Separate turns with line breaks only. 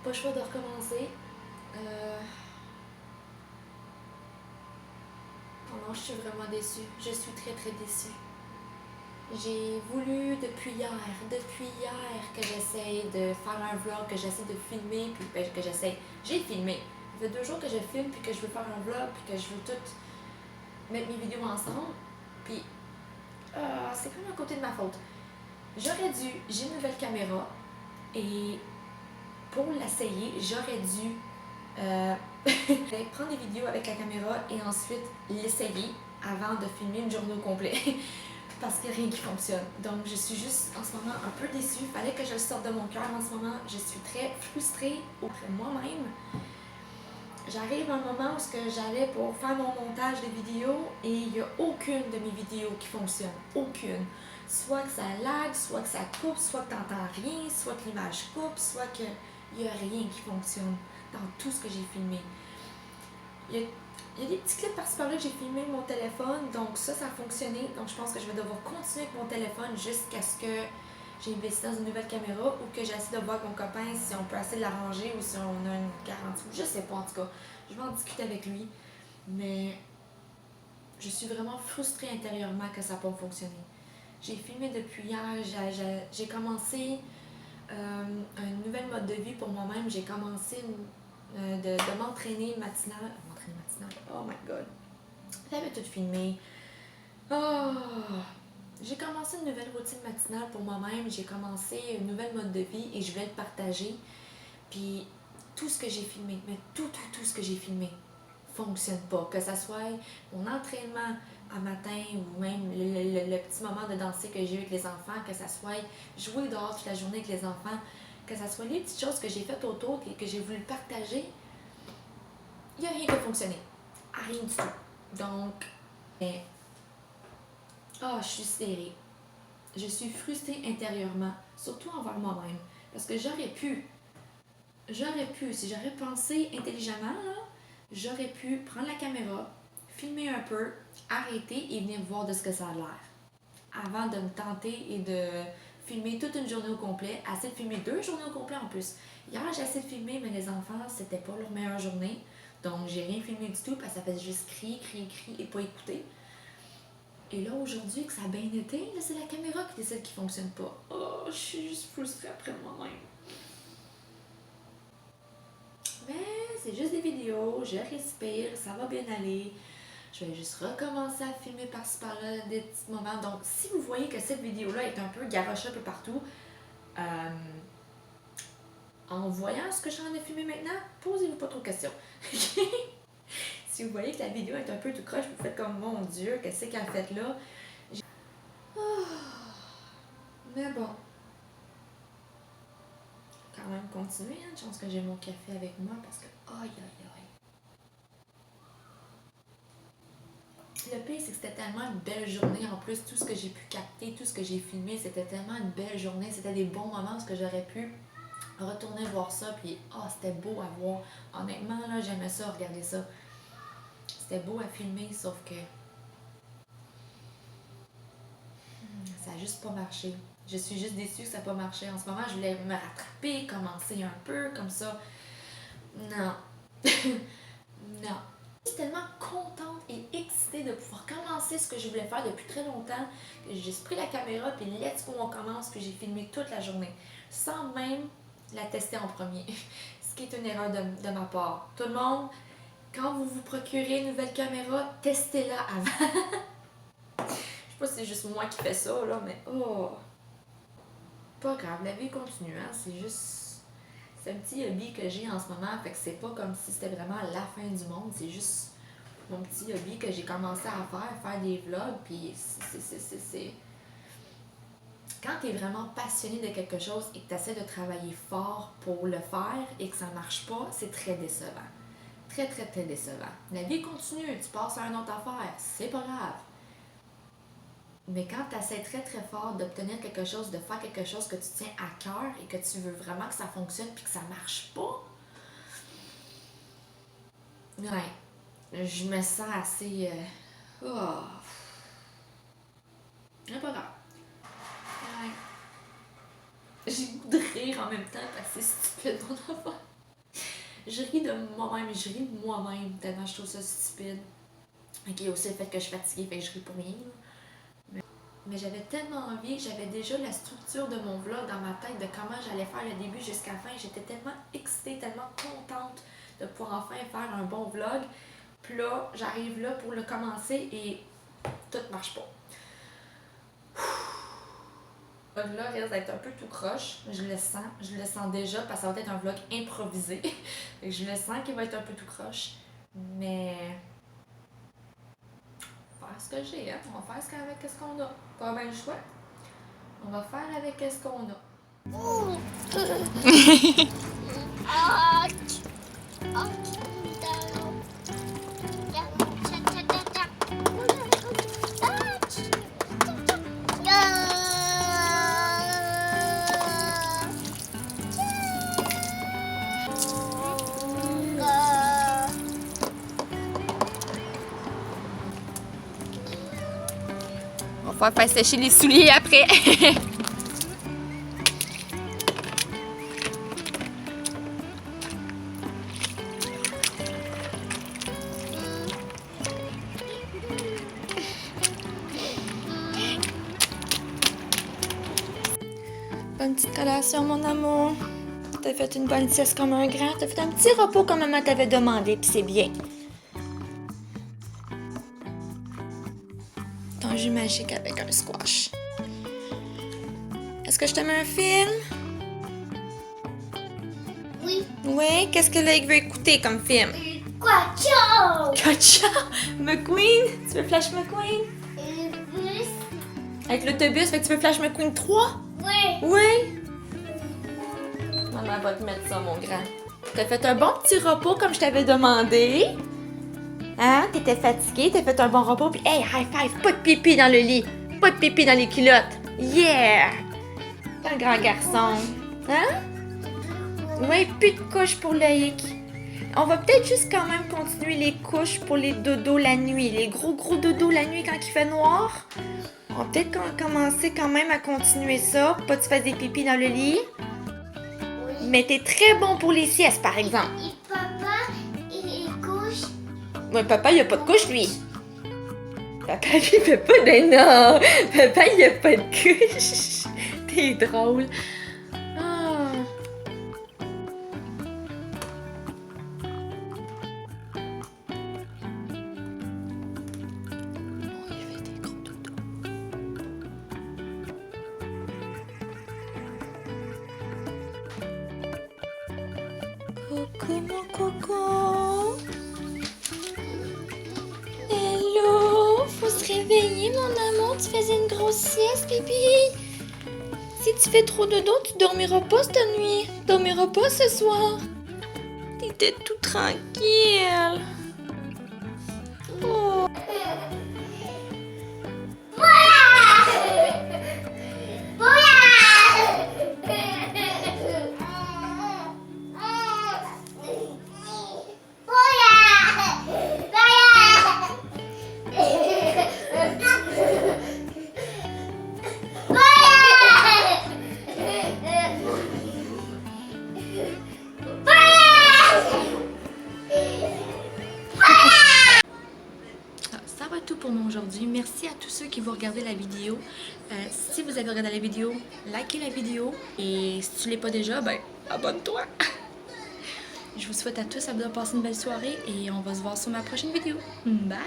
Pas le choix de recommencer. Oh non, je suis vraiment déçue. Je suis très très déçue. J'ai voulu depuis hier que j'essaye de faire un vlog, que j'essaie de filmer, puis ben, que j'essaie. J'ai filmé. Ça fait 2 jours que je filme, puis que je veux faire un vlog, puis que je veux tout mettre mes vidéos ensemble. Puis c'est quand même à côté de ma faute. J'ai une nouvelle caméra, et pour l'essayer, j'aurais dû prendre des vidéos avec la caméra et ensuite l'essayer avant de filmer une journée au complet. Parce qu'il n'y a rien qui fonctionne. Donc je suis juste en ce moment un peu déçue. Il fallait que je le sorte de mon cœur en ce moment. Je suis très frustrée auprès de moi-même. J'arrive à un moment où j'allais pour faire mon montage de vidéos et il n'y a aucune de mes vidéos qui fonctionne. Aucune. Soit que ça lag, soit que ça coupe, soit que tu n'entends rien, soit que l'image coupe, soit qu'il n'y a rien qui fonctionne dans tout ce que j'ai filmé. Il y a des petits clips par-ci par-là que j'ai filmé avec mon téléphone, donc ça a fonctionné. Donc je pense que je vais devoir continuer avec mon téléphone jusqu'à ce que j'ai investi dans une nouvelle caméra ou que j'essaie de voir avec mon copain si on peut essayer de l'arranger ou si on a une garantie. Je sais pas en tout cas. Je vais en discuter avec lui. Mais je suis vraiment frustrée intérieurement que ça n'a pas fonctionné. J'ai filmé depuis hier, j'ai commencé un nouvel mode de vie pour moi-même. J'ai commencé de m'entraîner matinale. Oh my god. J'avais tout filmé. Oh. J'ai commencé une nouvelle routine matinale pour moi-même. J'ai commencé une nouvelle mode de vie et je vais le partager. Puis tout ce que j'ai filmé, mais tout ce que j'ai filmé fonctionne pas. Que ça soit mon entraînement à matin ou même le petit moment de danser que j'ai eu avec les enfants, que ça soit jouer dehors toute la journée avec les enfants, que ça soit les petites choses que j'ai faites autour et que j'ai voulu partager, il n'y a rien qui a fonctionné. Rien du tout. Donc, je suis serrée. Je suis frustrée intérieurement, surtout envers moi-même. Parce que j'aurais pu, si j'aurais pensé intelligemment, là, j'aurais pu prendre la caméra, filmer un peu, arrêter et venir voir de ce que ça a l'air. Avant de me tenter et de filmer toute une journée au complet, assez de filmer 2 journées au complet en plus. Hier, j'ai essayé de filmer, mais les enfants, c'était pas leur meilleure journée. Donc, j'ai rien filmé du tout parce que ça faisait juste crier et pas écouter. Et là, aujourd'hui, que ça a bien été, là, c'est la caméra qui décide qu'il fonctionne pas. Oh, je suis juste frustrée après moi-même. Mais c'est juste des vidéos, je respire, ça va bien aller. Je vais juste recommencer à filmer par-ci par-là des petits moments. Donc, si vous voyez que cette vidéo-là est un peu garochée un peu partout, en voyant ce que je suis en train de filmer maintenant, posez-vous pas trop de questions. Si vous voyez que la vidéo est un peu tout croche, vous faites comme mon Dieu, qu'est-ce qu'elle a fait là? Mais bon, quand même continuer, hein. Je pense que j'ai mon café avec moi parce que aïe aïe aïe. Le pire, c'est que c'était tellement une belle journée. En plus, tout ce que j'ai pu capter, tout ce que j'ai filmé, c'était tellement une belle journée. C'était des bons moments où j'aurais pu retourner voir ça. Puis, c'était beau à voir. Honnêtement, là, j'aimais ça, regarder ça. C'était beau à filmer, sauf que ça n'a juste pas marché. Je suis juste déçue que ça n'a pas marché. En ce moment, je voulais me rattraper, commencer un peu comme ça. Non. Non. Je suis tellement contente et excitée de pouvoir commencer ce que je voulais faire depuis très longtemps que j'ai juste pris la caméra puis let's go, on commence, puis j'ai filmé toute la journée sans même la tester en premier. Ce qui est une erreur de ma part. Tout le monde, quand vous vous procurez une nouvelle caméra, testez-la avant. Je sais pas si c'est juste moi qui fais ça, là, mais pas grave, la vie continue, hein, c'est juste... C'est un petit hobby que j'ai en ce moment, fait que c'est pas comme si c'était vraiment la fin du monde, c'est juste mon petit hobby que j'ai commencé à faire des vlogs, puis c'est... Quand t'es vraiment passionné de quelque chose et que t'essaies de travailler fort pour le faire et que ça marche pas, c'est très décevant. Très, très, très décevant. La vie continue, tu passes à une autre affaire, c'est pas grave. Mais quand tu essaies très très fort d'obtenir quelque chose, de faire quelque chose que tu tiens à cœur et que tu veux vraiment que ça fonctionne puis que ça marche pas, ouais, je me sens assez... C'est pas grave. Ouais. J'ai le goût de rire en même temps parce que c'est stupide mon affaire. Je ris de moi-même, je ris de moi-même tellement je trouve ça stupide. Ok, aussi le fait que je suis fatiguée, fait que je ris pour rien. Mais j'avais tellement envie, j'avais déjà la structure de mon vlog dans ma tête de comment j'allais faire le début jusqu'à la fin. J'étais tellement excitée, tellement contente de pouvoir enfin faire un bon vlog. Puis là, j'arrive là pour le commencer et tout marche pas. Le vlog risque d'être un peu tout croche, je le sens déjà parce que ça va être un vlog improvisé. Je le sens qu'il va être un peu tout croche, mais on va faire ce que j'ai, hein? On va faire avec ce qu'on a. Pas bien le choix. On va faire avec ce qu'on a.
On va faire sécher les souliers après. Bonne petite collation, mon amour. T'as fait une bonne sieste comme un grand. T'as fait un petit repos comme maman t'avait demandé, puis c'est bien. Ton jus magique avec un squash. Est-ce que je te mets un film?
Oui.
Oui? Qu'est-ce que Lake veut écouter comme film?
Quacho!
Gotcha! McQueen? Tu veux Flash McQueen?
Bus.
Avec l'autobus, fait que tu veux Flash McQueen 3?
Oui.
Oui? Maman va te mettre ça, mon grand. T'as fait un bon petit repos comme je t'avais demandé. Hein? T'étais fatigué, t'as fait un bon repos, puis hey, high five! Pas de pipi dans le lit! Pas de pipi dans les culottes! Yeah! T'es un grand garçon. Hein? Oui, plus de couches pour Loïc. On va peut-être juste quand même continuer les couches pour les dodos la nuit. Les gros dodos la nuit quand il fait noir. On va peut-être commencer quand même à continuer ça. Pour pas que tu fasses des pipis dans le lit.
Oui.
Mais t'es très bon pour les siestes, par exemple.
Et papa, il couche.
Ouais, papa, il a pas de couche, lui. Papa, lui, il fait pas de... Non! Papa, il a pas de couche. T'es drôle. Ah. Oh, il fait des gros dodos. Coucou, mon coco. Hello, faut se réveiller, mon amour. Tu faisais une grosse sieste, pipi. Si tu fais trop de dos, tu dormiras pas cette nuit. Tu dormiras pas ce soir. T'étais tout tranquille. Oh. Ça va tout pour moi aujourd'hui. Merci à tous ceux qui vont regarder la vidéo. Si vous avez regardé la vidéo, likez la vidéo. Et si tu ne l'es pas déjà, ben abonne-toi. Je vous souhaite à tous de passer une belle soirée et on va se voir sur ma prochaine vidéo. Bye!